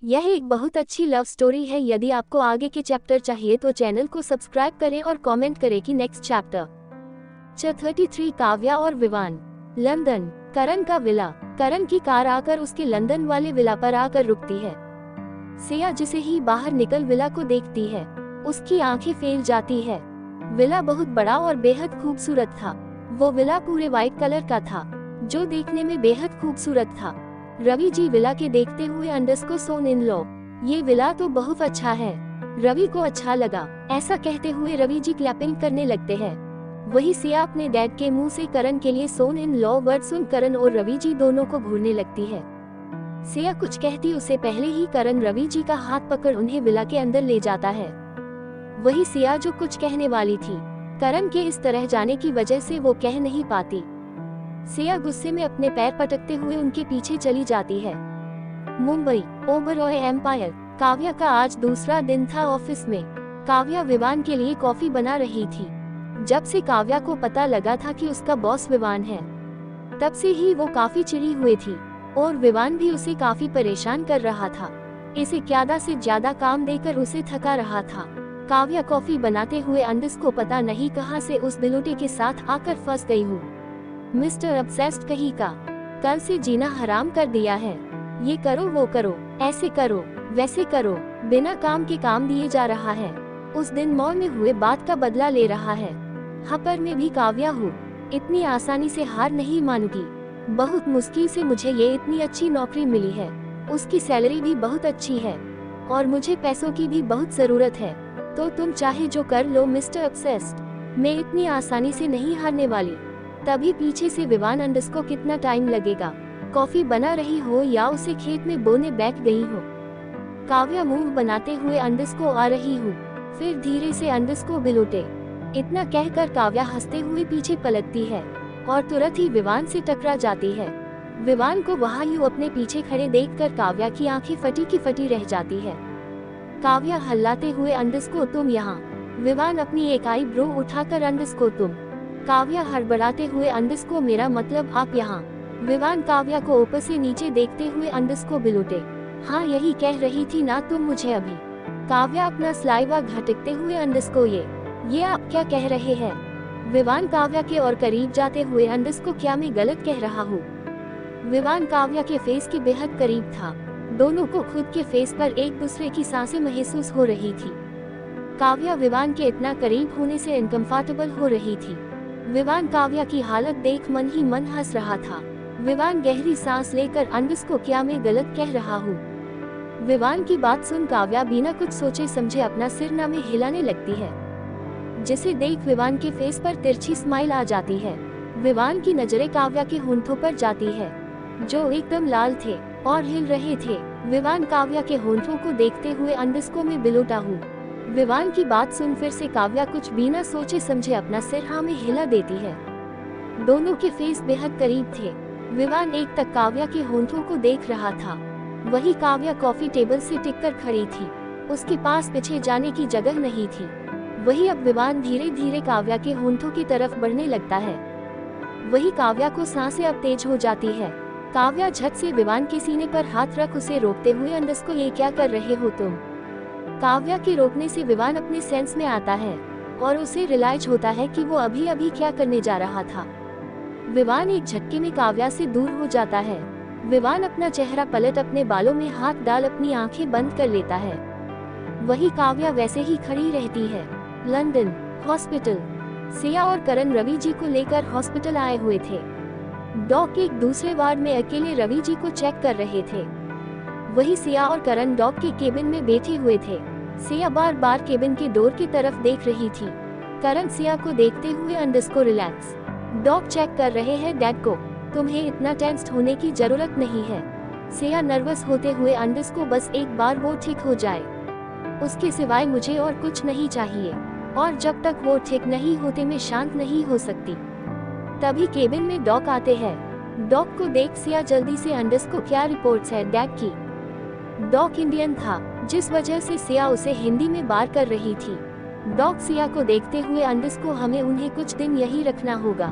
यह एक बहुत अच्छी लव स्टोरी है। यदि आपको आगे के चैप्टर चाहिए तो चैनल को सब्सक्राइब करें और कमेंट करें कि नेक्स्ट चैप्टर। 33 काव्या और विवान। लंदन। करण का विला। करण की कार आकर उसके लंदन वाले विला पर आकर रुकती है। सिया जिसे ही बाहर निकल विला को देखती है, उसकी आंखें फैल जाती है। विला बहुत बड़ा और बेहद खूबसूरत था। वो विला पूरे व्हाइट कलर का था, जो देखने में बेहद खूबसूरत था। रवि जी विला के देखते हुए अंडरस्कोर सोन इन लॉ, ये विला तो बहुत अच्छा है। रवि को अच्छा लगा। ऐसा कहते हुए रवि जी क्लैपिंग करने लगते हैं। वही सिया अपने डैड के मुंह से करण के लिए सोन इन लॉ वर्ड सुन करण और रवि जी दोनों को घूरने लगती है। सिया कुछ कहती उससे पहले ही करण रवि जी का हाथ पकड़ उन्हें विला के अंदर ले जाता है। वही सिया जो कुछ कहने वाली थी, करण के इस तरह जाने की वजह से वो कह नहीं पाती। सिया गुस्से में अपने पैर पटकते हुए उनके पीछे चली जाती है। मुंबई। ओबरॉय एम्पायर। काव्या का आज दूसरा दिन था ऑफिस में। काव्या विवान के लिए कॉफी बना रही थी। जब से काव्या को पता लगा था कि उसका बॉस विवान है, तब से ही वो काफी चिड़ी हुई थी और विवान भी उसे काफी परेशान कर रहा था। इसे ज्यादा से ज्यादा काम देकर उसे थका रहा था। काव्या कॉफी बनाते हुए अंडस को पता नहीं कहां से उस बिलोटे के साथ आकर फंस गई हूँ। मिस्टर ऑब्सेस्ड कहीं का, कल से जीना हराम कर दिया है। ये करो वो करो, ऐसे करो वैसे करो, बिना काम के काम दिए जा रहा है। उस दिन मॉल में हुए बात का बदला ले रहा है। हाँ पर मैं भी काव्या हूँ, इतनी आसानी से हार नहीं मानूंगी। बहुत मुश्किल से मुझे ये इतनी अच्छी नौकरी मिली है। उसकी सैलरी भी बहुत अच्छी है और मुझे पैसों की भी बहुत जरूरत है। तो तुम चाहे जो कर लो मिस्टर ऑब्सेस्ड, मैं इतनी आसानी से नहीं हारने वाली। तभी पीछे से विवान अंडस को कितना टाइम लगेगा, कॉफी बना रही हो या उसे खेत में बोने बैठ गई हो। काव्या मुंह बनाते हुए अंडस को आ रही हूँ, फिर धीरे से अंडस को बिलोटे। इतना कहकर काव्या हंसते हुए पीछे पलटती है और तुरंत ही विवान से टकरा जाती है। विवान को वहाँ यूं अपने पीछे खड़े देखकर काव्या की आंखें फटी की फटी रह जाती है। काव्या हल्लाते हुए अंडस को तुम यहाँ। विवान अपनी एक आई ब्रो उठाकर अंडस को तुम। काव्या हड़बड़ाते हुए अंडस को मेरा मतलब आप यहाँ। विवान काव्या को ऊपर से नीचे देखते हुए अंडस को बिलोटे। हाँ यही कह रही थी ना तुम मुझे अभी। काव्या अपना स्लाइवा घटकते हुए अंडस को ये आप क्या कह रहे हैं। विवान काव्या के और करीब जाते हुए अंडस को क्या मैं गलत कह रहा हूँ। विवान काव्या के फेस के बेहद करीब था। दोनों को खुद के फेस पर एक दूसरे की सांसें महसूस हो रही थी। काव्या विवान के इतना करीब होने से अनकंफर्टेबल हो रही थी। विवान काव्या की हालत देख मन ही मन हंस रहा था। विवान गहरी सांस लेकर अंडस को क्या मैं गलत कह रहा हूँ। विवान की बात सुन काव्या बिना कुछ सोचे समझे अपना सिर ना में हिलाने लगती है, जिसे देख विवान के फेस पर तिरछी स्माइल आ जाती है। विवान की नजरें काव्या के होंठों पर जाती है, जो एकदम लाल थे और हिल रहे थे। विवान काव्या के होंठों को देखते हुए अंडस को मैं बिलोटा हूँ। विवान की बात सुन फिर से काव्या कुछ बिना सोचे समझे अपना सिर हाँ में हिला देती है। दोनों के फेस बेहद करीब थे। विवान एक तक काव्या के होंठों को देख रहा था। वही काव्या कॉफी टेबल से टिककर खड़ी थी, उसके पास पीछे जाने की जगह नहीं थी। वही अब विवान धीरे धीरे काव्या के होंठों की तरफ बढ़ने लगता है। वही काव्या को सांसें अब तेज हो जाती है। काव्या झट से विवान के सीने पर हाथ रख उसे रोकते हुए अंडस को ये क्या कर रहे हो तुम। काव्या के रोकने से विवान अपने सेंस में आता है और उसे रियलाइज होता है कि वो अभी अभी क्या करने जा रहा था। विवान एक झटके में काव्या से दूर हो जाता है। विवान अपना चेहरा पलट अपने बालों में हाथ डाल अपनी आंखें बंद कर लेता है। वही काव्या वैसे ही खड़ी रहती है। लंदन। हॉस्पिटल। सिया और करण रवि जी को लेकर हॉस्पिटल आए हुए थे। डॉक एक दूसरे वार्ड में अकेले रवि जी को चेक कर रहे थे। वही सिया और करण डॉग के केबिन में बैठे हुए थे। सिया बार बार केबिन के डोर की तरफ देख रही थी। करण सिया को देखते हुए अंडस को रिलैक्स। डॉग चेक कर रहे हैं डैड को, तुम्हें इतना टेंस्ड होने की जरूरत नहीं है। सिया नर्वस होते हुए अंडस को बस एक बार वो ठीक हो जाए, उसके सिवाय मुझे और कुछ नहीं चाहिए, और जब तक वो ठीक नहीं होते मैं शांत नहीं हो सकती। तभी केबिन में डॉग आते हैं। डॉग को देख सिया जल्दी से अंडस को क्या रिपोर्ट्स है डैड की। डॉग इंडियन था, जिस वजह से सिया उसे हिंदी में बात कर रही थी। डॉग सिया को देखते हुए अंडस को हमें उन्हें कुछ दिन यही रखना होगा,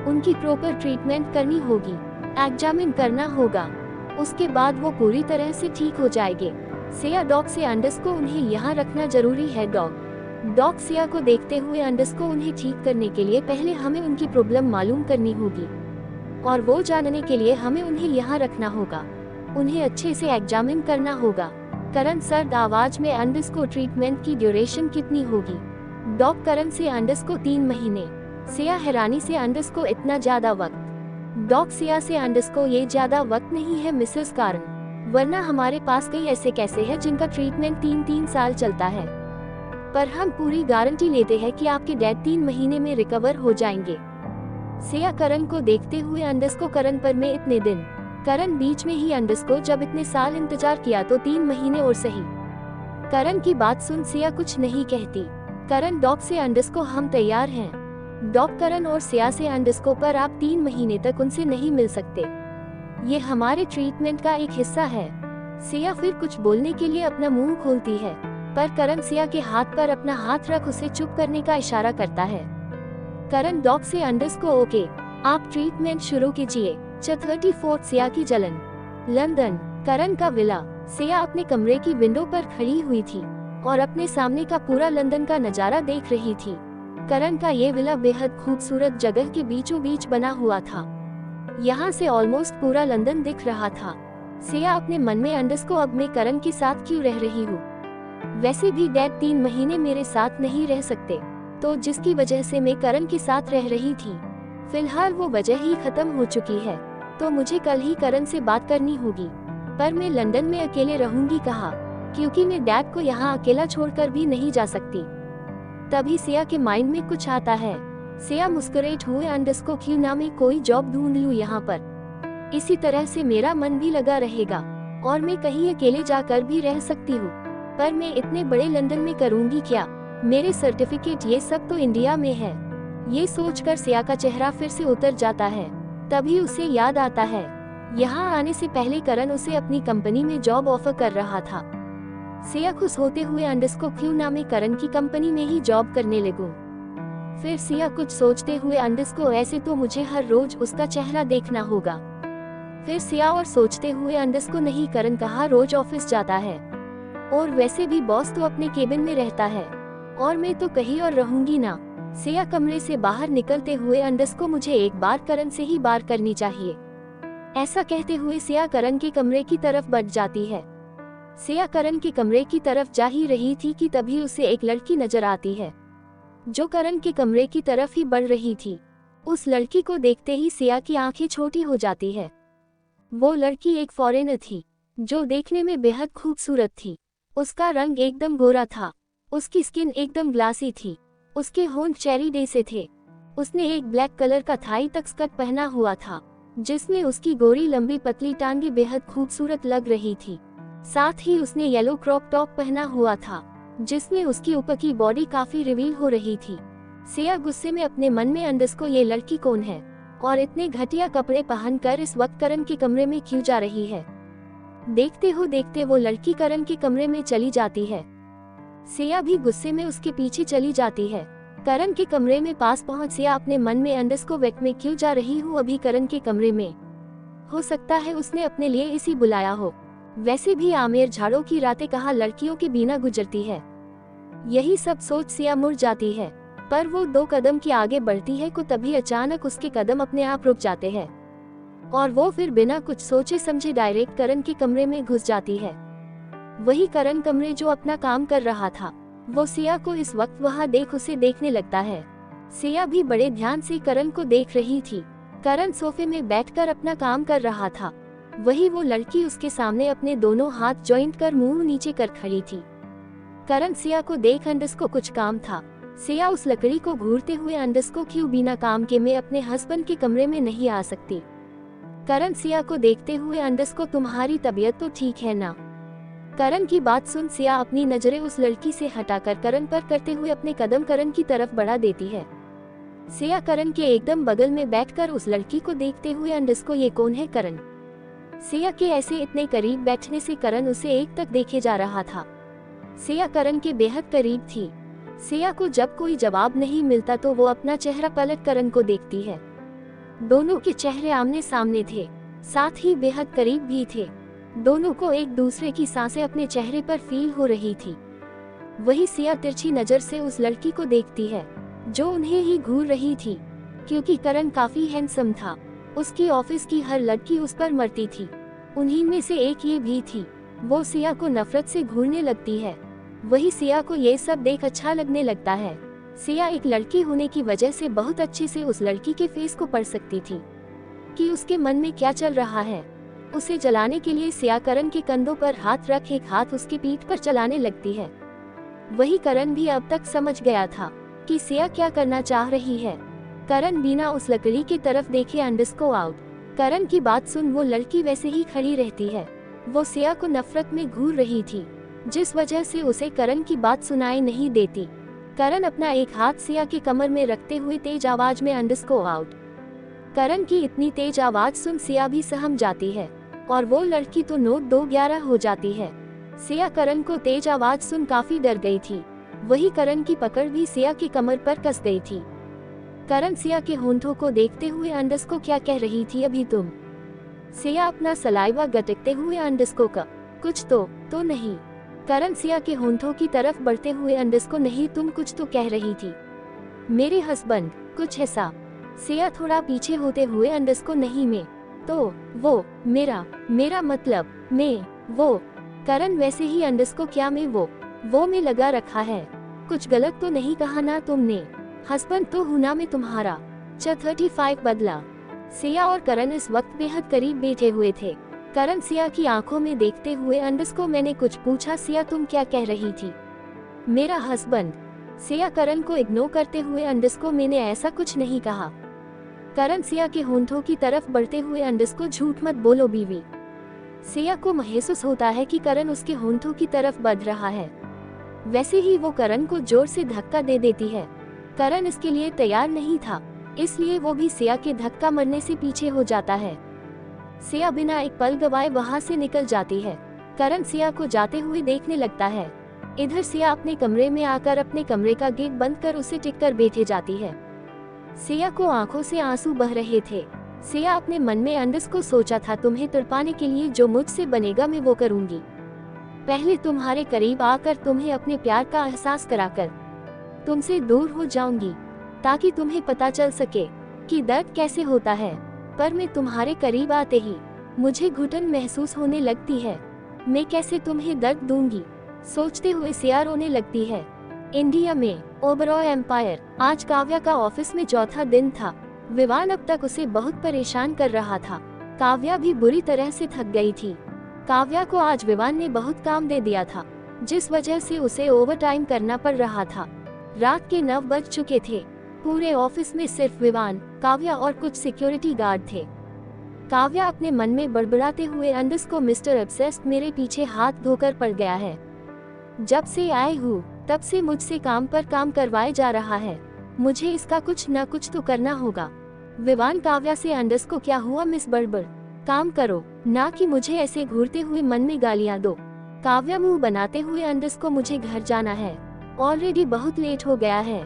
उनकी प्रॉपर ट्रीटमेंट करनी होगी, एग्जामिन करना होगा, उसके बाद वो पूरी तरह से ठीक हो जाएंगे। सिया डॉग से अंडरस्को उन्हें यहाँ रखना जरूरी है। डॉग सिया को देखते हुए अंडरस्को उन्हें ठीक करने के लिए पहले हमें उनकी प्रॉब्लम मालूम करनी होगी और वो जानने के लिए हमें उन्हें यहाँ रखना होगा। उन्हें अच्छे से एग्जामिन करना होगा। करण सर्द आवाज में अंडरस्को ट्रीटमेंट की ड्यूरेशन कितनी होगी? डॉग करण से अंडरस्को 3 महीने। सिया हैरानी से अंडरस्को इतना ज्यादा वक्त? डॉग सिया से अंडरस्को ये ज्यादा वक्त नहीं है मिसेस कारण, वरना हमारे पास कई ऐसे कैसे हैं जिनका ट्रीटमेंट 3-3 साल चलता है, पर हम पूरी गारंटी लेते हैं कि आपके डैड 3 महीने में रिकवर हो जाएंगे। सिया करण को देखते हुए अंडरस्को करण पर में इतने दिन। करण बीच में ही अंडरस्को जब इतने साल इंतजार किया तो 3 महीने और सही। करण की बात सुन सिया कुछ नहीं कहती। करण डॉग से अंडरस्को हम तैयार हैं। डॉग करण और सिया से अंडरस्को पर आप 3 महीने तक उनसे नहीं मिल सकते, ये हमारे ट्रीटमेंट का एक हिस्सा है। सिया फिर कुछ बोलने के लिए अपना मुंह खोलती है, पर करण सिया के हाथ पर अपना हाथ रख उसे चुप करने का इशारा करता है। करण डॉग से अंडरस्को ओके, आप ट्रीटमेंट शुरू कीजिए। 34 सिया की जलन। लंदन, करण का विला। सिया अपने कमरे की विंडो पर खड़ी हुई थी और अपने सामने का पूरा लंदन का नजारा देख रही थी। करण का ये विला बेहद खूबसूरत जगह के बीचों बीच बना हुआ था। यहाँ से ऑलमोस्ट पूरा लंदन दिख रहा था। सिया अपने मन में अंडरस्को अब मैं करण के साथ क्यों रह रही हूँ? वैसे भी डैड 3 महीने मेरे साथ नहीं रह सकते, तो जिसकी वजह से मैं करण के साथ रह रही थी, फिलहाल वो वजह ही खत्म हो चुकी है, तो मुझे कल ही करण से बात करनी होगी। पर मैं लंदन में अकेले रहूंगी कहाँ, क्योंकि मैं डैड को यहाँ अकेला छोड़कर भी नहीं जा सकती। तभी सिया के माइंड में कुछ आता है। सिया मुस्कुराते हुए अंडरस्को क्यों ना मैं कोई जॉब ढूंढ लूं यहाँ पर, इसी तरह से मेरा मन भी लगा रहेगा और मैं कहीं अकेले जाकर भी रह सकती हूँ। पर मैं इतने बड़े लंदन में करूँगी क्या? मेरे सर्टिफिकेट ये सब तो इंडिया में है। ये सोचकर सिया का चेहरा फिर से उतर जाता है। तभी उसे याद आता है, यहाँ आने से पहले करण उसे अपनी कंपनी में जॉब ऑफर कर रहा था। सिया खुश होते हुए अंडरस्को क्यों ना मैं करण की कंपनी में ही जॉब करने लगूं। फिर सिया कुछ सोचते हुए अंडरस्को ऐसे तो मुझे हर रोज उसका चेहरा देखना होगा। फिर सिया और सोचते हुए अंडरस्को नहीं करण कहाँ रोज ऑफिस जाता है, और वैसे भी बॉस तो अपने केबिन में रहता है और मैं तो कहीं और रहूंगी ना। सिया कमरे से बाहर निकलते हुए अंडरस्को मुझे एक बार करण से ही बात करनी चाहिए, ऐसा कहते हुए सिया करण के कमरे की तरफ बढ़ जाती है। सिया करण के कमरे की तरफ जा ही रही थी कि तभी उसे एक लड़की नजर आती है जो करण के कमरे की तरफ ही बढ़ रही थी। उस लड़की को देखते ही सिया की आंखें छोटी हो जाती है। वो लड़की एक फॉरेनर थी जो देखने में बेहद खूबसूरत थी। उसका रंग एकदम गोरा था, उसकी स्किन एकदम ग्लासी थी, उसके होंठ चेरी जैसे थे। उसने एक ब्लैक कलर का थाई तक स्कर्ट पहना हुआ था जिसमें उसकी गोरी लंबी पतली टांगे बेहद खूबसूरत लग रही थी। साथ ही उसने येलो क्रॉप टॉप पहना हुआ था जिसमें उसकी ऊपर की बॉडी काफी रिवील हो रही थी। सिया गुस्से में अपने मन में अंडरस्को ये लड़की कौन है और इतने घटिया कपड़े पहनकर इस वक्त करण के कमरे में क्यों जा रही है। देखते हो देखते वो लड़की करण के कमरे में चली जाती है। सिया भी गुस्से में उसके पीछे चली जाती है। करण के कमरे में पास पहुंच सिया अपने मन में अंडरस्को वेक में क्यों जा रही हूँ अभी करण के कमरे में, हो सकता है उसने अपने लिए इसी बुलाया हो। वैसे भी आमिर झाड़ों की रातें कहाँ लड़कियों के बिना गुजरती है। यही सब सोच सिया मुड़ जाती है, पर वो 2 कदम की आगे बढ़ती है को तभी अचानक उसके कदम अपने आप रुक जाते हैं और वो फिर बिना कुछ सोचे समझे डायरेक्ट करण के कमरे में घुस जाती है। वही करण कमरे जो अपना काम कर रहा था, वो सिया को इस वक्त वहाँ देख उसे देखने लगता है। सिया भी बड़े ध्यान से करण को देख रही थी। करण सोफे में बैठकर अपना काम कर रहा था, वही वो लड़की उसके सामने अपने दोनों हाथ जॉइंट कर मुंह नीचे कर खड़ी थी। करण सिया को देख अंडरस्को कुछ काम था। सिया उस लकड़ी को घूरते हुए अंडरस्को क्यों बिना काम के मैं अपने हस्बैंड के कमरे में नहीं आ सकती। करण सिया को देखते हुए अंडरस्को तुम्हारी तबीयत तो ठीक है ना। करण की बात सुन सिया अपनी नजरें उस लड़की से हटाकर करण पर करते हुए अपने कदम करण की तरफ बढ़ा देती है। सिया करण के एकदम बगल में बैठकर उस लड़की को देखते हुए अंडरस्को ये कौन है करण। सिया के ऐसे इतने करीब बैठने से करण उसे एक तक देखे जा रहा था। सिया करण के बेहद करीब थी। सिया को जब कोई जवाब नहीं मिलता तो वो अपना चेहरा पलट करण को देखती है। दोनों के चेहरे आमने सामने थे। साथ ही बेहद करीब भी थे। दोनों को एक दूसरे की सांसें अपने चेहरे पर फील हो रही थी। वही सिया तिरछी नजर से उस लड़की को देखती है जो उन्हें ही घूर रही थी। क्योंकि करण काफी हैंडसम था, उसकी ऑफिस की हर लड़की उस पर मरती थी। उन्हीं में से एक ये भी थी। वो सिया को नफरत से घूरने लगती है। वही सिया को ये सब देख अच्छा लगने लगता है। सिया एक लड़की होने की वजह से बहुत अच्छे से उस लड़की के फेस को पढ़ सकती थी कि उसके मन में क्या चल रहा है। उसे जलाने के लिए सिया करण के कंधों पर हाथ रख एक हाथ उसकी पीठ पर चलाने लगती है। वही करण भी अब तक समझ गया था कि सिया क्या करना चाह रही है। करण बिना उस लकड़ी की तरफ देखे अंडरस्को आउट। करण की बात सुन वो लड़की वैसे ही खड़ी रहती है। वो सिया को नफरत में घूर रही थी, जिस वजह से उसे करण की बात सुनाई नहीं देती। करण अपना एक हाथ सिया की कमर में रखते हुए तेज आवाज में अंडरस्को आउट। करण की इतनी तेज आवाज सुन सिया भी सहम जाती है और वो लड़की तो नोट 211 हो जाती है। सिया करण को तेज आवाज सुन काफी डर गई थी। वही करण की पकड़ भी सिया की कमर पर कस गई थी। करण सिया के होंठों को देखते हुए अंडरस्को क्या कह रही थी अभी तुम? सिया अपना सलाइवा गटकते हुए अंडरस्को का कुछ तो नहीं। करण सिया के होंठों की तरफ बढ़ते हुए अंडरस्को नहीं तुम कुछ तो कह रही थी। मेरे हस्बैंड कुछ ऐसा। सिया थोड़ा पीछे होते हुए अंडरस्को नहीं मैं तो वो मेरा मतलब मैं वो। करण वैसे ही अंडरस्को क्या मैं वो में लगा रखा है। कुछ गलत तो नहीं कहा ना तुमने? हस्बैंड तो हूं ना मैं तुम्हारा। 35 बदला। सिया और करण इस वक्त बेहद करीब बैठे हुए थे। करण सिया की आंखों में देखते हुए अंडरस्को मैंने कुछ पूछा सिया तुम क्या कह रही थी? मेरा हस्बैंड। सिया करण को इग्नोर करते हुए अंडरस्को मैंने ऐसा कुछ नहीं कहा। करण सिया के होंठों की तरफ बढ़ते हुए अंडरस्को झूठ मत बोलो बीवी। सिया को महसूस होता है कि करण उसके होंठों की तरफ बढ़ रहा है। वैसे ही वो करण को जोर से धक्का दे देती है। करण इसके लिए तैयार नहीं था, इसलिए वो भी सिया के धक्का मरने से पीछे हो जाता है। सिया बिना एक पल गवाए वहां से निकल जाती है। करण सिया को जाते हुए देखने लगता है। इधर सिया अपने कमरे में आकर अपने कमरे का गेट बंद कर उसे टिककर बैठे जाती है। सिया को आंखों से आंसू बह रहे थे। सिया अपने मन में अंडरस्को सोचा था तुम्हें तड़पाने के लिए जो मुझसे बनेगा मैं वो करूंगी। पहले तुम्हारे करीब आकर तुम्हें अपने प्यार का एहसास कराकर तुमसे दूर हो जाऊंगी ताकि तुम्हें पता चल सके कि दर्द कैसे होता है। पर मैं तुम्हारे करीब आते ही मुझे घुटन महसूस होने लगती है। मैं कैसे तुम्हें दर्द दूंगी सोचते हुए सिया रोने लगती है। इंडिया में ओबरॉय एम्पायर। आज काव्या का ऑफिस में चौथा दिन था। विवान अब तक उसे बहुत परेशान कर रहा था। काव्या भी बुरी तरह से थक गई थी। काव्या को आज विवान ने बहुत काम दे दिया था, जिस वजह से उसे ओवरटाइम करना पड़ रहा था। रात के 9 बज चुके थे। पूरे ऑफिस में सिर्फ विवान, काव्या और कुछ सिक्योरिटी गार्ड थे। काव्या अपने मन में बड़बड़ाते हुए अंडरस्को मिस्टर ऑब्सेस्ड मेरे पीछे हाथ धोकर पड़ गया है। जब से आई हूँ तब से मुझसे काम पर काम करवाए जा रहा है। मुझे इसका कुछ न कुछ तो करना होगा। विवान काव्या से अंडरस्को क्या हुआ मिस बड़बड़? काम करो, ना कि मुझे ऐसे घूरते हुए मन में गालियां दो। काव्या मुंह बनाते हुए अंडरस्को मुझे घर जाना है, ऑलरेडी बहुत लेट हो गया है।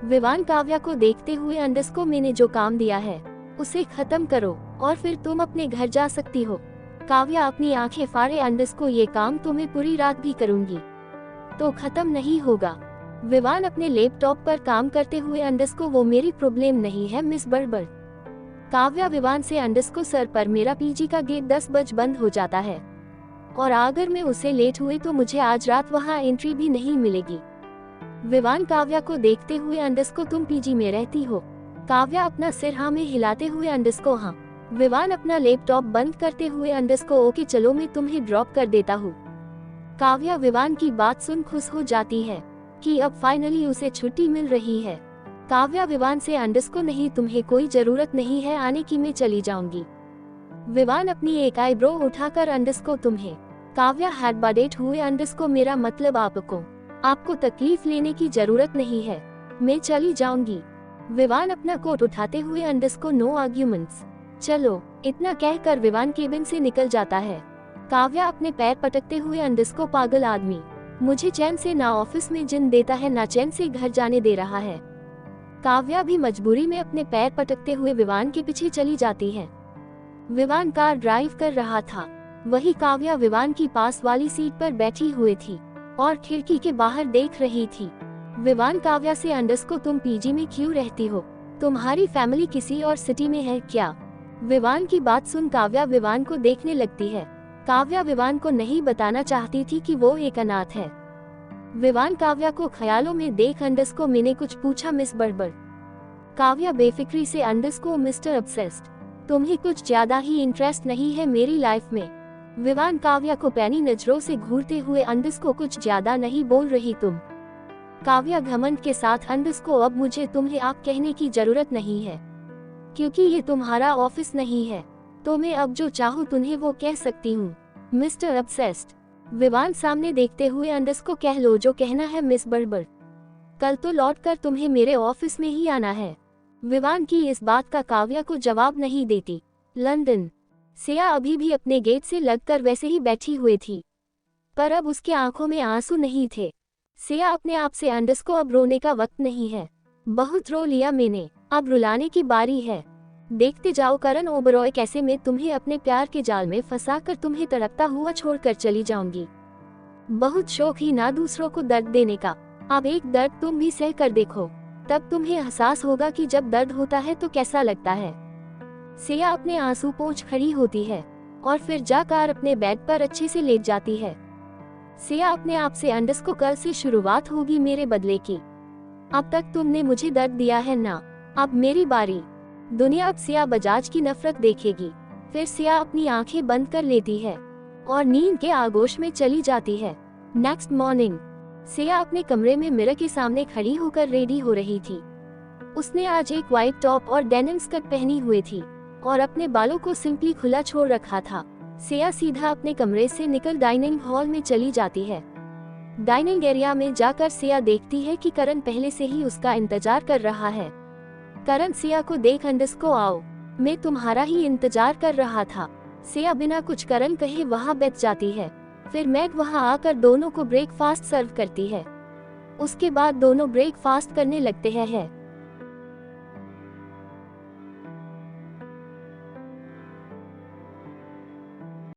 विवान काव्या को देखते हुए अंडरस्को मैंने जो काम दिया है उसे खत्म करो और फिर तुम अपने घर जा सकती हो। काव्या अपनी आंखें फाड़े अंडरस्को ये काम तो मैं पूरी रात भी करूंगी तो खत्म नहीं होगा। विवान अपने लैपटॉप पर काम करते हुए अंडरस्को वो मेरी प्रॉब्लम नहीं है मिस बड़बड़। काव्या विवान से अंडरस्को सर पर मेरा पीजी का गेट 10 बजे बंद हो जाता है और अगर मैं उसे लेट हुई तो मुझे आज रात वहां एंट्री भी नहीं मिलेगी। विवान काव्या को देखते हुए अंडरस्को तुम पीजी में रहती हो? काव्या अपना सिर हाँ में हिलाते हुए अंडरस्को हाँ। विवान अपना लैपटॉप बंद करते हुए अंडरस्को ओके चलो मैं तुम्हें ड्रॉप कर देता हूँ। काव्या विवान की बात सुन खुश हो जाती है कि अब फाइनली उसे छुट्टी मिल रही है। काव्या विवान से अंडरस्को नहीं तुम्हें कोई जरूरत नहीं है आने की, मैं चली जाऊंगी। विवान अपनी एक आईब्रो उठाकर अंडरस्को तुम्हें। काव्या हेडबाडेट हुए अंडरस्को मेरा मतलब आपको तकलीफ लेने की जरूरत नहीं है, मैं चली जाऊंगी। विवान अपना कोट उठाते हुए अंडरस्को नो आर्ग्यूमेंट्स चलो। इतना कहकर विवान केबिन से निकल जाता है। काव्या अपने पैर पटकते हुए अंडरस्को पागल आदमी, मुझे चैन से ना ऑफिस में जिन देता है ना चैन से घर जाने दे रहा है। काव्या भी मजबूरी में अपने पैर पटकते हुए विवान के पीछे चली जाती है। विवान कार ड्राइव कर रहा था। वही काव्या विवान की पास वाली सीट पर बैठी हुई थी और खिड़की के बाहर देख रही थी। विवान काव्या से अंडरस्को तुम पीजी में क्यों रहती हो? तुम्हारी फैमिली किसी और सिटी में है क्या? विवान की बात सुन काव्या विवान को देखने लगती है। काव्या विवान को नहीं बताना चाहती थी कि वो एक अनाथ है। विवान काव्या को ख्यालों में देख अंडरस्को मैंने कुछ पूछा मिस बड़बड़। काव्या बेफिक्री से अंडरस्को मिस्टर ऑब्सेस्ड, तुम्हें कुछ ज्यादा ही इंटरेस्ट नहीं है मेरी लाइफ में? विवान काव्या को पैनी नजरों से घूरते हुए अंडरस्को कुछ ज्यादा नहीं बोल रही तुम? काव्या घमंड के साथ अंडरस्को अब मुझे तुम्हें आप कहने की जरूरत नहीं है, क्योंकि ये तुम्हारा ऑफिस नहीं है। तो मैं अब जो चाहूँ तुम्हें वो कह सकती हूँ मिस्टर ऑब्सेस्ड। विवान सामने देखते हुए अंडरस्को कह लो जो कहना है मिस बड़बड़। कल तो लौटकर तुम्हें मेरे ऑफिस में ही आना है। विवान की इस बात का काव्या को जवाब नहीं देती। लंदन। सिया अभी भी अपने गेट से लगकर वैसे ही बैठी हुई थी, पर अब उसके आंखों में आंसू नहीं थे। सिया अपने आप से अंडरस्को अब रोने का वक्त नहीं है, बहुत रो लिया मैंने, अब रुलाने की बारी है। देखते जाओ करण ओबरॉय कैसे मैं तुम्हें अपने प्यार के जाल में फंसाकर तुम्हें तड़पता हुआ छोड़कर चली जाऊंगी। बहुत शौक ही ना दूसरों को दर्द देने का, अब एक दर्द तुम भी सह कर देखो, तब तुम्हें एहसास होगा कि जब दर्द होता है तो कैसा लगता है। सिया अपने आंसू पोंछ खड़ी होती है और फिर जाकर अपने बेड पर अच्छे से लेट जाती है। सिया अपने आप से अंडरस्को कल से शुरुआत होगी मेरे बदले की। अब तक तुमने मुझे दर्द दिया है ना, अब मेरी बारी। दुनिया अब सिया बजाज की नफरत देखेगी। फिर सिया अपनी आंखें बंद कर लेती है और नींद के आगोश में चली जाती है। नेक्स्ट मॉर्निंग सिया अपने कमरे में मिरर के सामने खड़ी होकर रेडी हो रही थी। उसने आज एक व्हाइट टॉप और डेनिम स्कर्ट पहनी हुई थी और अपने बालों को सिंपली खुला छोड़ रखा था। सिया सीधा अपने कमरे से निकल डाइनिंग हॉल में चली जाती है। डाइनिंग एरिया में जाकर सिया देखती है कि करण पहले से ही उसका इंतजार कर रहा है। करण सिया को देख अंडरस्को आओ, मैं तुम्हारा ही इंतजार कर रहा था। सिया बिना कुछ करण कहे वहाँ बैठ जाती है। फिर मैग वहाँ आकर दोनों को ब्रेकफास्ट सर्व करती है। उसके बाद दोनों ब्रेकफास्ट करने लगते हैं।